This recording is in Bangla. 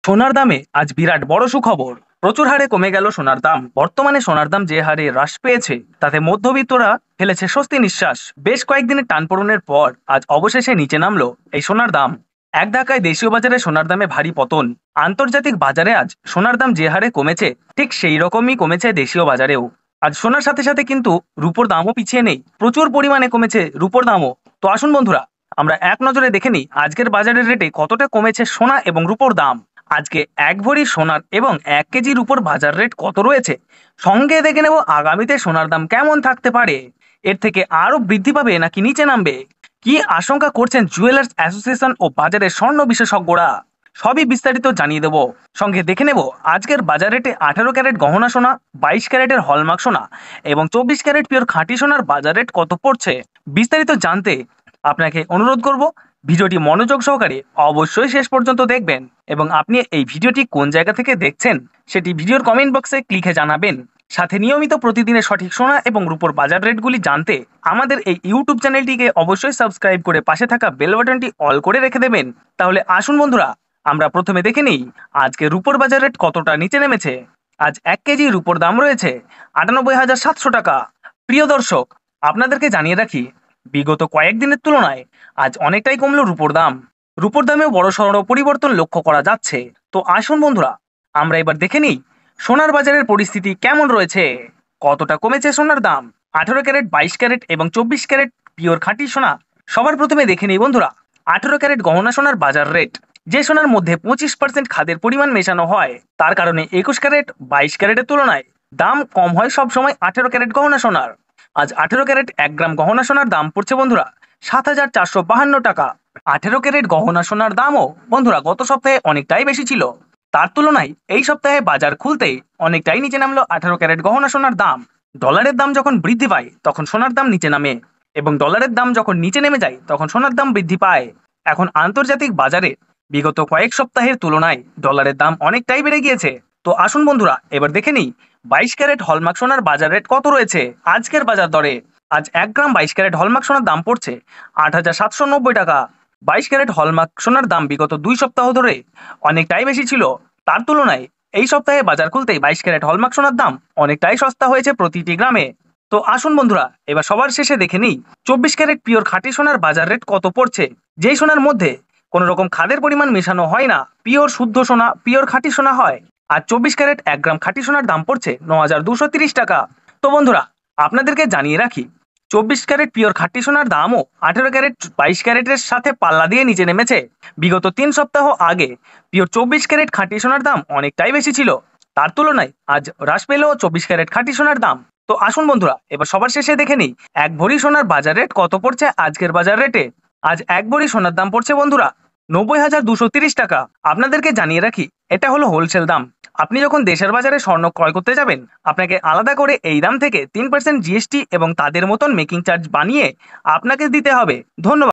সোনার দামে আজ বিরাট বড় সুখবর। প্রচুর হারে কমে গেল সোনার দাম। বর্তমানে সোনার দাম যে হারে হ্রাস পেয়েছে তাতে মধ্যবিত্তরা ফেলেছে স্বস্তি নিঃশ্বাস। বেশ কয়েকদিনের টানপোড়েনের পর আজ অবশেষে নিচে নামলো এই সোনার দাম। এক ধাক্কায় দেশীয় বাজারে সোনার দামে ভারী পতন। আন্তর্জাতিক বাজারে আজ সোনার দাম যে হারে কমেছে ঠিক সেই রকমই কমেছে দেশীয় বাজারেও। আজ সোনার সাথে সাথে কিন্তু রূপোর দামও পিছিয়ে নেই, প্রচুর পরিমাণে কমেছে রূপোর দামও। তো আসুন বন্ধুরা, আমরা এক নজরে দেখে নিই আজকের বাজারের রেটে কতটা কমেছে সোনা এবং রূপোর দাম। আজকে এক ভরি সোনার এবং 1 কেজির উপর বাজার রেট কত রয়েছে, সঙ্গে দেখে নেব আগামীতে সোনার দাম কেমন থাকতে পারে। এর থেকে আরো বৃদ্ধি পাবে নাকি নিচে নামবে, কি আশঙ্কা করছেন জুয়েলার্স অ্যাসোসিয়েশন ও বাজারের স্বর্ণ বিশেষজ্ঞরা, সবই বিস্তারিত জানিয়ে দেব। সঙ্গে দেখে নেব আজকের বাজার রেটে 18 ক্যারেট গহনা সোনা, 22 ক্যারেটের হলমার্ক সোনা এবং 24 ক্যারেট পিওর খাঁটি সোনার বাজার রেট কত পড়ছে। বিস্তারিত জানতে আপনাকে অনুরোধ করব ভিডিওটি মনোযোগ সহকারে অবশ্যই শেষ পর্যন্ত দেখবেন, এবং আপনি এই ভিডিওটি কোন জায়গা থেকে দেখছেন সেটি ভিডিওর কমেন্ট বক্সে লিখে জানাবেন। সাথে নিয়মিত প্রতিদিনের সঠিক সোনা এবং রূপোর বাজার রেটগুলি জানতে আমাদের এই ইউটিউব চ্যানেলটিকে অবশ্যই সাবস্ক্রাইব করে পাশে থাকা বেল বাটনটি অল করে রেখে দেবেন। তাহলে আসুন বন্ধুরা, আমরা প্রথমে দেখে নিই আজকে রূপোর বাজার রেট কতটা নিচে নেমেছে। আজ 1 কেজি রূপোর দাম রয়েছে 98,700 টাকা। প্রিয় দর্শক, আপনাদেরকে জানিয়ে রাখি, বিগত কয়েকদিনের তুলনায় আজ অনেকটাই কমলো রূপোর দাম। রূপোর দামেও বড়সড় পরিবর্তন লক্ষ্য করা যাচ্ছে। তো আসুন বন্ধুরা, আমরা এবার দেখে নিই সোনার বাজারের পরিস্থিতি কেমন রয়েছে, কতটা কমেছে সোনার দাম। 18 ক্যারেট, 22 ক্যারেট এবং 24 ক্যারেট পিওর খাঁটি সোনা। সবার প্রথমে দেখে নিই বন্ধুরা 18 ক্যারেট গহনা সোনার বাজার রেট। যে সোনার মধ্যে 25% খাদের পরিমাণ মেশানো হয়, তার কারণে 21 ক্যারেট, 22 ক্যারেটের তুলনায় দাম কম হয় সবসময় 18 ক্যারেট গহনা সোনার। আজ 18 ক্যারেট 1 গ্রাম গহনা সোনার দাম পড়ছে বন্ধুরা 7,452 টাকা। 18 ক্যারেট গহনা সোনার দামও বন্ধুরা গত সপ্তাহে অনেকটাই বেশি ছিল, তার তুলনায় এই সপ্তাহে বাজার খুলতেই অনেকটাই নিচে নামলো 18 ক্যারেট গহনা সোনার দাম। ডলারের দাম যখন বৃদ্ধি পায় তখন সোনার দাম নিচে নামে, এবং ডলারের দাম যখন নিচে নেমে যায় তখন সোনার দাম বৃদ্ধি পায়। এখন আন্তর্জাতিক বাজারে বিগত কয়েক সপ্তাহের তুলনায় ডলারের দাম অনেকটাই বেড়ে গিয়েছে। তো আসুন বন্ধুরা, এবার দেখে নিই 22 ক্যারেট হলমার্ক সোনার বাজার রেট কত রয়েছে আজকের বাজার দরে। আজ 1 গ্রাম 22 ক্যারেট হলমার্ক সোনার দাম পড়ছে 8,790 টাকা। 22 ক্যারেট হলমার্ক সোনার দাম বিগত 2 সপ্তাহ ধরে অনেকটাই বেশি ছিল, তার তুলনায় এই সপ্তাহে বাজার খুলতেই 22 ক্যারেট হলমার্ক সোনার দাম অনেকটাই সস্তা হয়েছে প্রতিটি গ্রামে। তো আসুন বন্ধুরা, এবার সবার শেষে দেখে নিই 24 ক্যারেট পিওর খাঁটি সোনার বাজার রেট কত পড়ছে। যেই সোনার মধ্যে কোনো রকম খাদের পরিমাণ মেশানো হয় না, পিওর শুদ্ধ সোনা, পিওর খাঁটি সোনা হয়। আর 24 ক্যারেট 1 গ্রাম খাঁটি সোনার দাম পড়ছে 9,230 টাকা। তো বন্ধুরা, আপনাদেরকে জানিয়ে রাখি 24 ক্যারেট পিওর খাঁটি সোনার দামও 18 ক্যারেট 22 ক্যারেটের সাথে পাল্লা দিয়ে নিচে নেমেছে। বিগত 3 সপ্তাহ আগে পিওর 24 ক্যারেট খাঁটি সোনার দাম অনেকটাই বেশি ছিল, তার তুলনায় আজ হ্রাস পেল 24 ক্যারেট খাঁটি সোনার দাম। তো আসুন বন্ধুরা, এবার সবার শেষে দেখে নিই 1 ভরি সোনার বাজার রেট কত পড়ছে আজকের বাজার রেটে। আজ 1 ভরি সোনার দাম পড়ছে বন্ধুরা 90,230 টাকা। আপনাদেরকে জানিয়ে রাখি, এটা হলো হোলসেল দাম। আপনি যখন দেশের বাজারে স্বর্ণ ক্রয় করতে যাবেন, আপনাকে আলাদা করে এই দাম থেকে 3% জিএসটি এবং তাদের মতন মেকিং চার্জ বানিয়ে আপনাকে দিতে হবে। ধন্যবাদ।